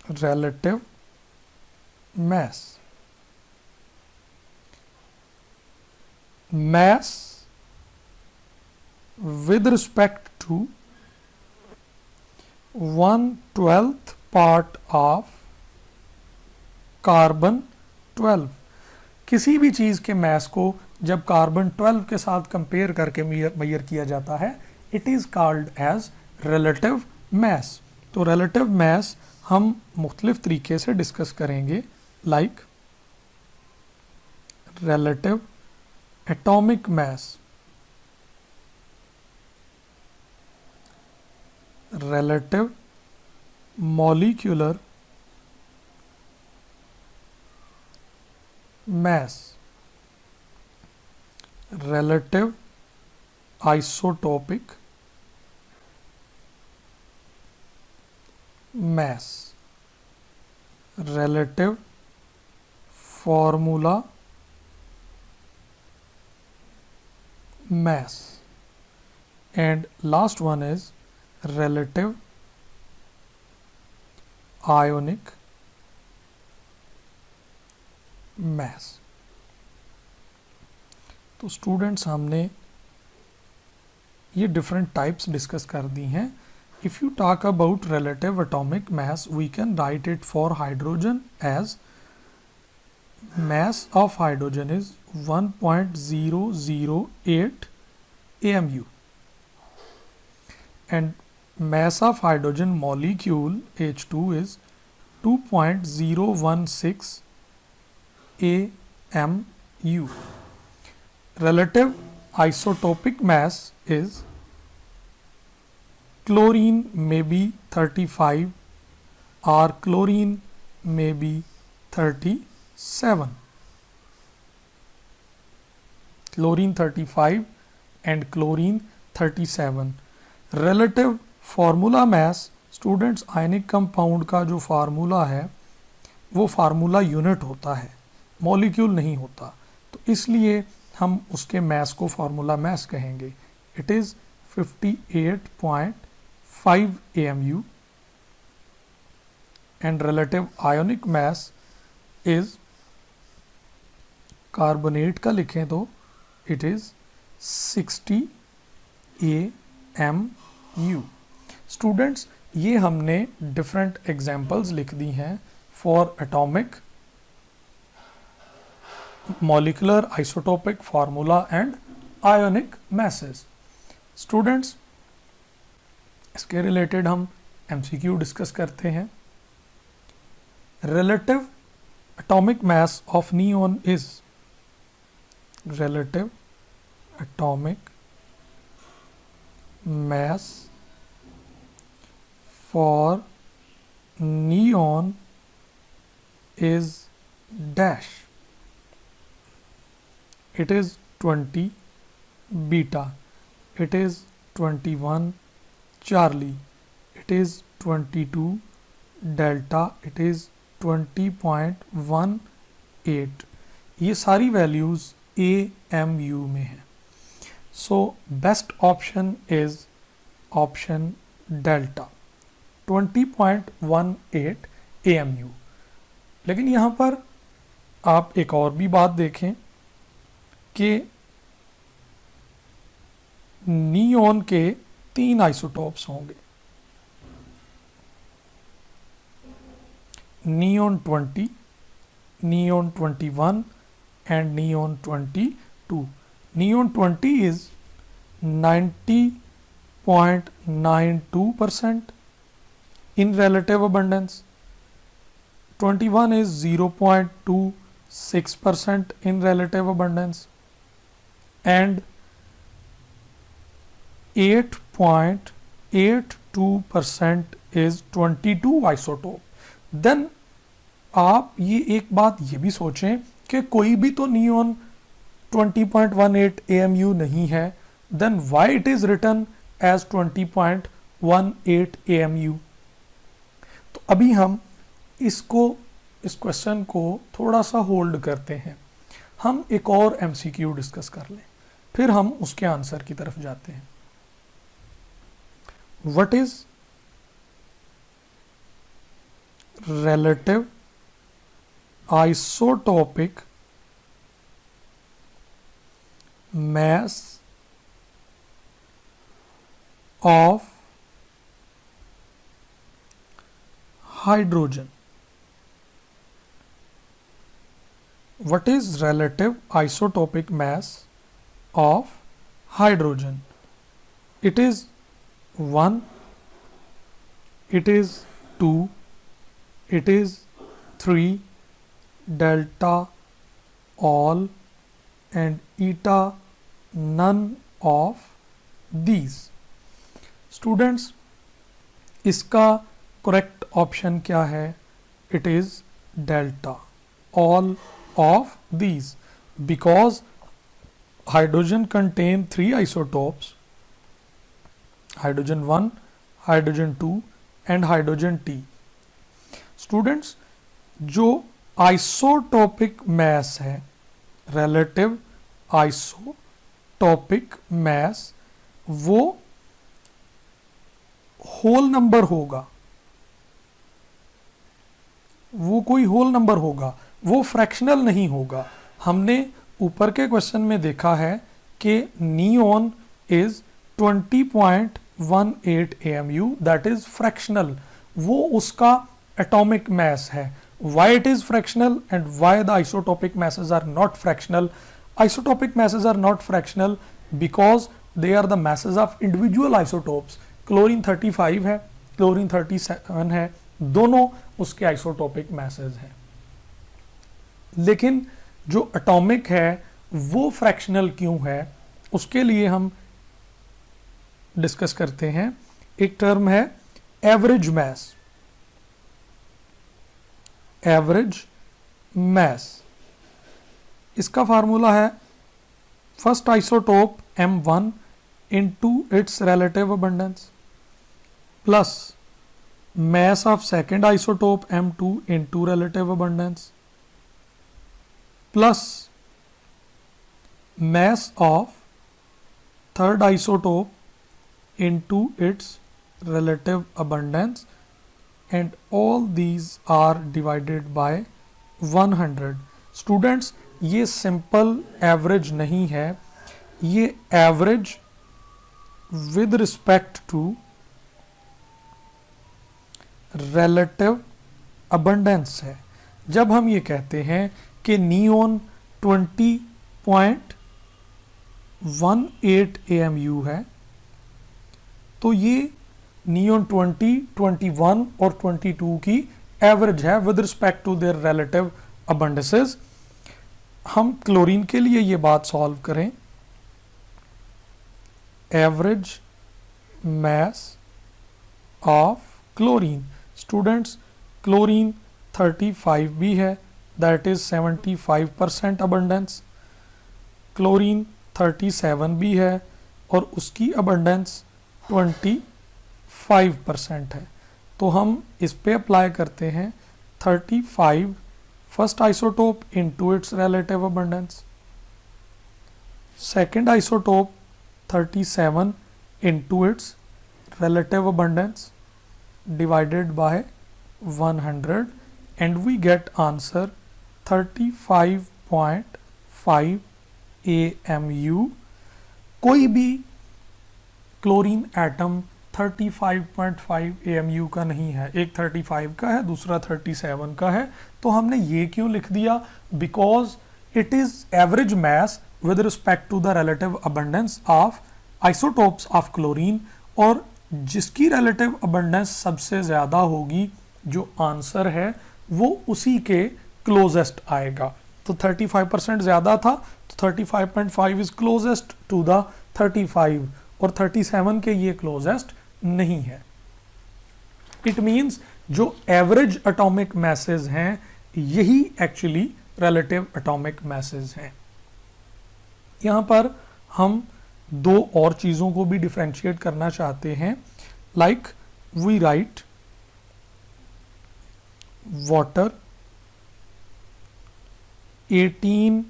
relative mass. Mass with respect to 1/12 part of carbon 12। किसी भी चीज़ के मास को जब कार्बन 12 के साथ कंपेयर करके मेजर किया जाता है, it is called as relative mass. तो रिलेटिव मास हम मुख्तलिफ तरीके से डिस्कस करेंगे, like relative atomic mass, relative molecular mass, relative isotopic mass, relative formula mass, and last one is relative ionic mass। तो स्टूडेंट्स हमने ये डिफरेंट टाइप्स डिस्कस कर दी हैं। If you talk about relative atomic mass, we can write it for hydrogen as mass of hydrogen is 1.008 AMU, and mass of hydrogen molecule H2 is 2.016 AMU. Relative isotopic mass is chlorine may be 35 or chlorine may be 37. Chlorine 35 and chlorine 37. Relative formula mass, students ionic compound का जो formula है वो formula unit होता है, molecule नहीं होता, तो इसलिए हम उसके मास को फार्मूला मास कहेंगे। It is 58.5 AMU and relative ionic mass is, carbonate का लिखें तो इट इज़ 60 AMU। स्टूडेंट्स ये हमने डिफरेंट एग्जाम्पल्स लिख दी हैं for atomic, molecular, isotopic, formula and ionic masses. Students इसके रिलेटेड हम MCQ डिस्कस करते हैं। Relative atomic mass of neon is, relative atomic mass for neon is dash. It is 20 beta, it is 21 Charlie, it is 22 delta, it is 20.18। ये सारी values AMU में हैं। So best option is option delta, 20.18 AMU। लेकिन यहाँ पर आप एक और भी बात देखें कि नियॉन के 3 आइसोटोप्स होंगे, neon 20, neon 21 and neon 22. Neon 20 is 90.92% in relative abundance, 21 is 0.26% in relative abundance, and 8.82% is 22 isotope। Then आप ये एक बात ये भी सोचें कि कोई भी तो नियॉन 20.18 AMU नहीं है, then why it is written as 20.18 AMU। तो अभी हम इस क्वेश्चन को थोड़ा सा होल्ड करते हैं, हम एक और MCQ डिस्कस कर लें, फिर हम उसके आंसर की तरफ जाते हैं। What is relative isotopic mass of hydrogen. What is relative isotopic mass of hydrogen? It is 1, it is 2, it is 3, delta, all, and eta none of these. Students, इसका correct option क्या है? It is delta, all of these, because hydrogen contain 3 isotopes, hydrogen 1, hydrogen 2 and hydrogen T. Students, जो isotopic mass है, relative isotopic mass, वो whole number होगा, वो कोई whole number होगा, वो फ्रैक्शनल नहीं होगा. हमने ऊपर के क्वेश्चन में देखा है कि neon is 20.18 AMU, that is fractional. वो उसका एटॉमिक मास है. Why it is fractional and why the isotopic masses are not fractional? Isotopic masses are not fractional because they are the masses of individual isotopes. Chlorine 35 है, chlorine 37 है, दोनों उसके isotopic message हैं. लेकिन जो atomic है वो फ्रैक्शनल क्यों है, उसके लिए हम डिस्कस करते हैं. एक टर्म है एवरेज मैस. एवरेज मैस, इसका फार्मूला है first isotope M1 into its relative abundance plus mass of second isotope M2 into relative abundance plus mass of third isotope into its relative abundance, and all these are divided by 100. Students, ये simple average नहीं है, ये average with respect to relative abundance है. जब हम ये कहते हैं कि नियॉन 20.18 AMU है, तो ये नियॉन 20, 21 और 22 की एवरेज है with respect to their relative abundances. हम क्लोरीन के लिए ये बात सॉल्व करें. Average mass of chlorine. Students, chlorine 35 भी है, that is 75% abundance. chlorine 37 भी है और उसकी abundance 25% है. तो हम इस पे अप्लाई करते हैं 35 first isotope into its relative abundance, second isotope 37 into its relative abundance divided by 100 and we get answer 35.5 AMU. कोई भी क्लोरीन एटम 35.5 AMU का नहीं है, एक 35 का है, दूसरा 37 का है. तो हमने ये क्यों लिख दिया? Because it is average mass with respect to the relative abundance of isotopes of chlorine, और जिसकी रिलेटिव अबंडेंस सबसे ज़्यादा होगी, जो आंसर है वो उसी के क्लोजेस्ट आएगा. तो 35% ज़्यादा था, तो 35.5 इज क्लोजेस्ट टू द 35 और 37 के ये क्लोजेस्ट नहीं है. इट मीन्स जो एवरेज एटॉमिक मैसेज हैं यही एक्चुअली रिलेटिव एटॉमिक मैसेज हैं. यहाँ पर हम दो और चीज़ों को भी डिफरेंशिएट करना चाहते हैं. Like we write water 18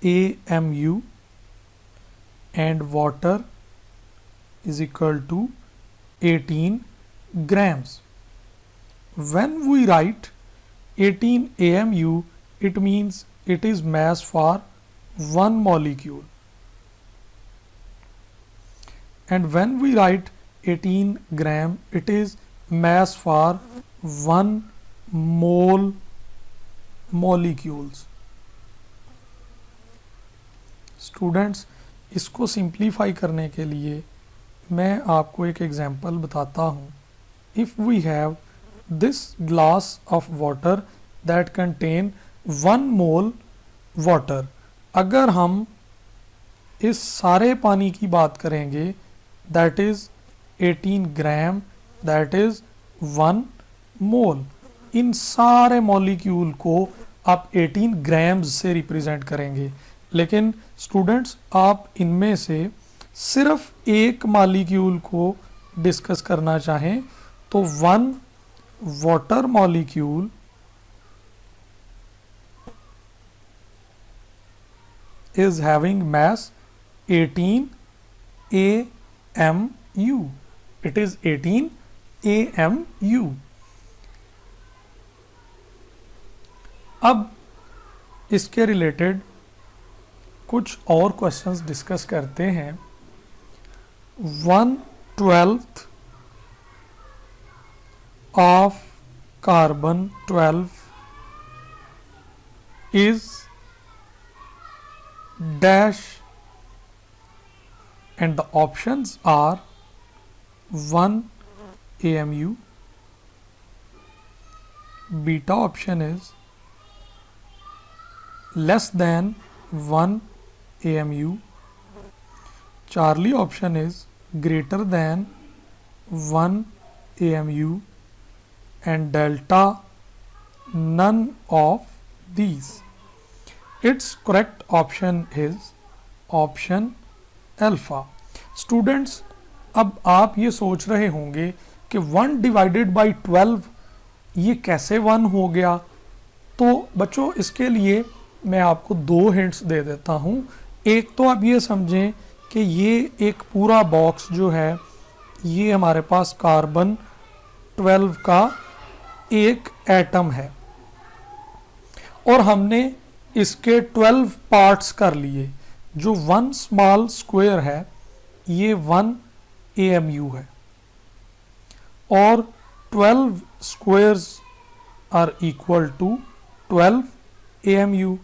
AMU and water is equal to 18 grams. when we write 18 AMU, it means it is mass for one molecule, and when we write 18 gram, it is mass for 1 mole molecules. Students, इसको simplify करने के लिए मैं आपको एक example बताता हूँ. If we have this glass of water that contain 1 mole water, अगर हम इस सारे पानी की बात करेंगे that is 18 gram, that is 1 mole. इन सारे मॉलिक्यूल को आप 18 ग्राम्स से रिप्रेजेंट करेंगे. लेकिन स्टूडेंट्स, आप इनमें से सिर्फ एक मॉलिक्यूल को डिस्कस करना चाहें तो 1 water molecule is having mass 18 AMU. It is 18 AMU. अब इसके रिलेटेड कुछ और क्वेश्चंस डिस्कस करते हैं. 1/12 of carbon 12 is dash, and the options are 1 AMU, beta option is less than 1 AMU, Charlie option is greater than 1 AMU, and delta none of these. Its correct option is option alpha. Students, अब आप ये सोच रहे होंगे कि 1 divided by 12 ये कैसे 1 हो गया. तो बच्चों, इसके लिए मैं आपको 2 हिंट्स दे देता हूँ. एक तो आप ये समझें कि ये एक पूरा बॉक्स जो है ये हमारे पास कार्बन 12 का एक एटम है और हमने इसके 12 पार्ट्स कर लिए. जो 1 स्मॉल स्क्वायर है ये 1 AMU है और 12 squares are equal to 12 AMU.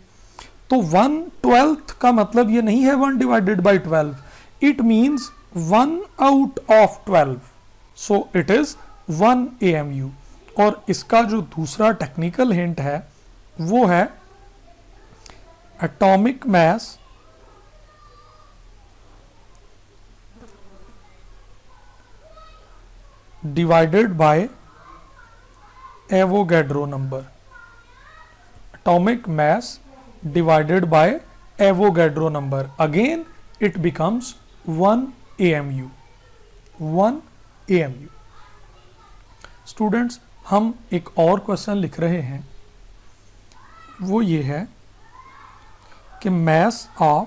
तो 1/12 का मतलब ये नहीं है 1 divided by 12. It means 1 out of 12. So it is 1 AMU. और इसका जो दूसरा टेक्निकल हिंट है वो है atomic mass divided by Avogadro number. Atomic mass divided by Avogadro number. Again it becomes 1 AMU. 1 AMU. Students, हम एक और क्वेश्चन लिख रहे हैं. वो ये है कि mass of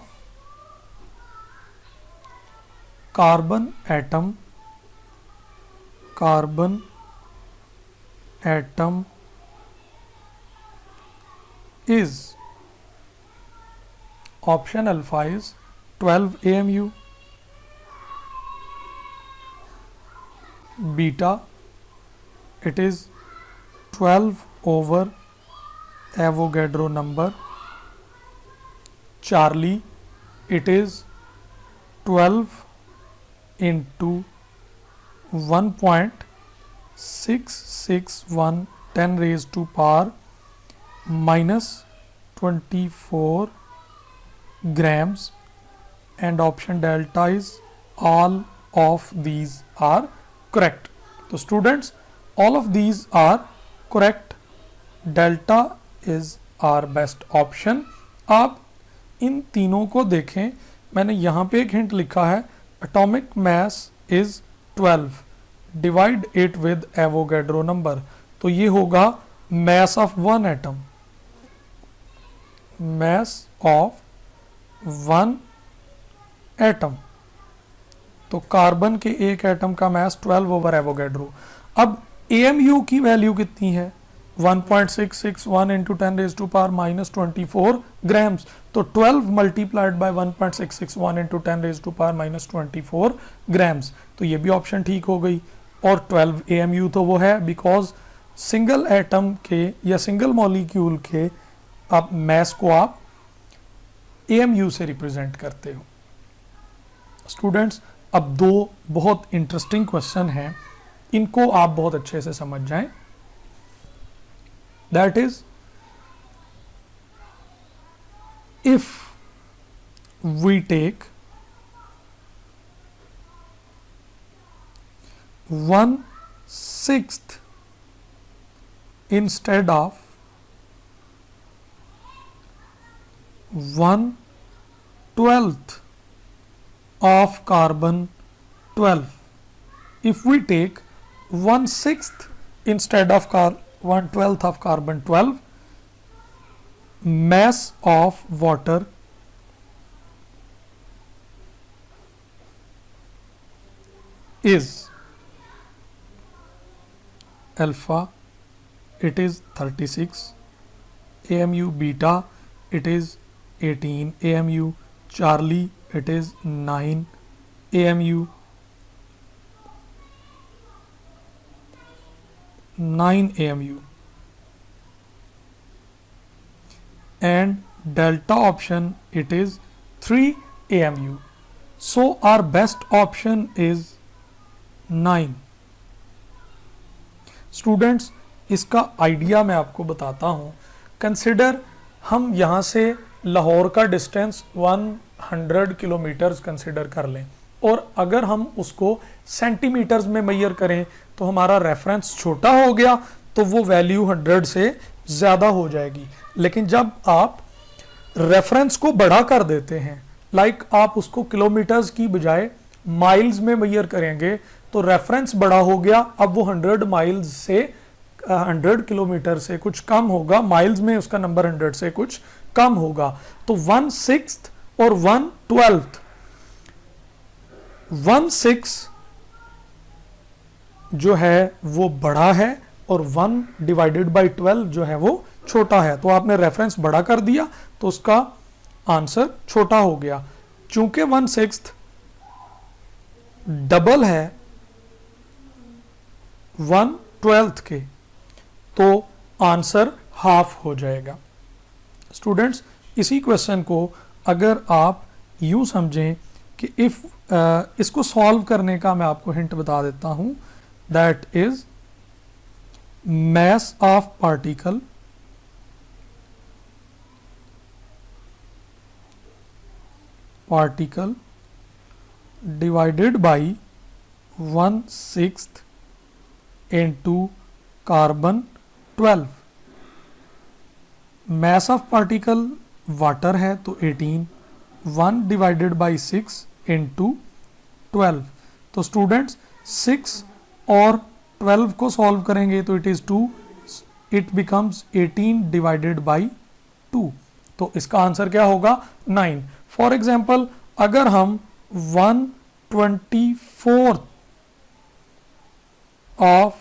carbon atom is, option alpha is 12 AMU, beta it is 12 over Avogadro number, Charlie it is 12 into 1.661 10 raised to power minus 24 grams, and option delta is all of these are correct. So students, all of these are correct. Delta is our best option. आप इन तीनों को देखें. मैंने यहाँ पे एक hint लिखा है atomic mass is 12, divide it with Avogadro number. तो ये होगा mass of one atom, mass of 1 atom. तो कार्बन के एक एटम का मास 12 ओवर एवोगैड्रो. अब AMU की वैल्यू कितनी है 1.661 इंटू 10⁻⁻24 ग्राम्स, तो 12 मल्टीप्लाइड बाय 1.661 इंटू 10⁻⁻24 ग्राम्स, तो ये भी ऑप्शन ठीक हो गई। और 12 AMU तो वो है बिकॉज सिंगल एटम के या सिंगल मॉलिक्यूल के आप मैस को आप AMU से रिप्रेजेंट करते हो। स्टूडेंट्स, अब दो बहुत इंटरेस्टिंग क्वेश्चन हैं, इनको आप बहुत अच्छे से समझ जाएं। That is, if we take 1/6 instead of 1/12 of carbon 12, if we take 1/6 instead of 1/12 of carbon 12, mass of water is alpha, it is 36, AMU beta, it is 18, AMU Charlie, it is 9, AMU 9 AMU, and delta option it is 3 AMU. So our best option is 9. Students, इसका idea मैं आपको बताता हूँ। Consider हम यहाँ से लाहौर का distance 100 kilometres consider कर लें, और अगर हम उसको सेंटीमीटर्स में मेजर करें तो हमारा रेफरेंस छोटा हो गया तो वो वैल्यू 100 से ज़्यादा हो जाएगी। लेकिन जब आप रेफरेंस को बड़ा कर देते हैं, लाइक आप उसको किलोमीटर्स की बजाय माइल्स में मेजर करेंगे, तो रेफरेंस बड़ा हो गया, अब वो 100 माइल्स से 100 किलोमीटर से कुछ कम होगा, माइल्स में उसका नंबर 100 से कुछ कम होगा। तो 1/6 और 1/12, 1/6 जो है वो बड़ा है और 1/12 जो है वो छोटा है। तो आपने रेफरेंस बड़ा कर दिया तो उसका आंसर छोटा हो गया। चूंकि 1/6 डबल है 1/12 के, तो आंसर हाफ हो जाएगा। स्टूडेंट्स, इसी क्वेश्चन को अगर आप यूं समझें कि इफ इसको सॉल्व करने का मैं आपको हिंट बता देता हूं, that is mass of particle divided by 1/6 into carbon 12। mass of particle water है तो 18, 1 डिवाइडेड बाई 6 इंटू 12। तो स्टूडेंट्स 6 और 12 को सॉल्व करेंगे तो it is 2, it becomes 18 divided by 2। तो इसका आंसर क्या होगा 9। फॉर एग्जाम्पल, अगर हम 1/24 ऑफ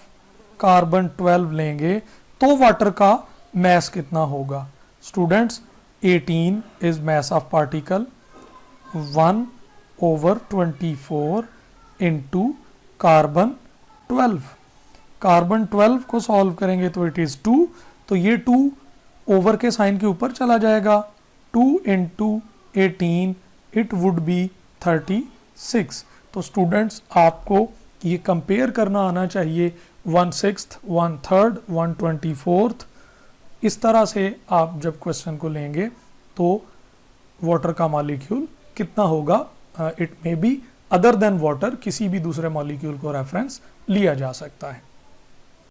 कार्बन 12 लेंगे तो वाटर का मैस कितना होगा? Students, 18 is mass of particle, 1/24 into carbon 12। Carbon 12 को सॉल्व करेंगे तो इट इज 2, तो ये 2 ओवर के साइन के ऊपर चला जाएगा, 2 इंटू 18 इट वुड बी 36। तो स्टूडेंट्स, आपको ये कंपेयर करना आना चाहिए 1/6, 1/3, 1/24। इस तरह से आप जब क्वेश्चन को लेंगे तो वाटर का मॉलिक्यूल कितना होगा, it may be other than water, किसी भी दूसरे मॉलिक्यूल को रेफरेंस लिया जा सकता है।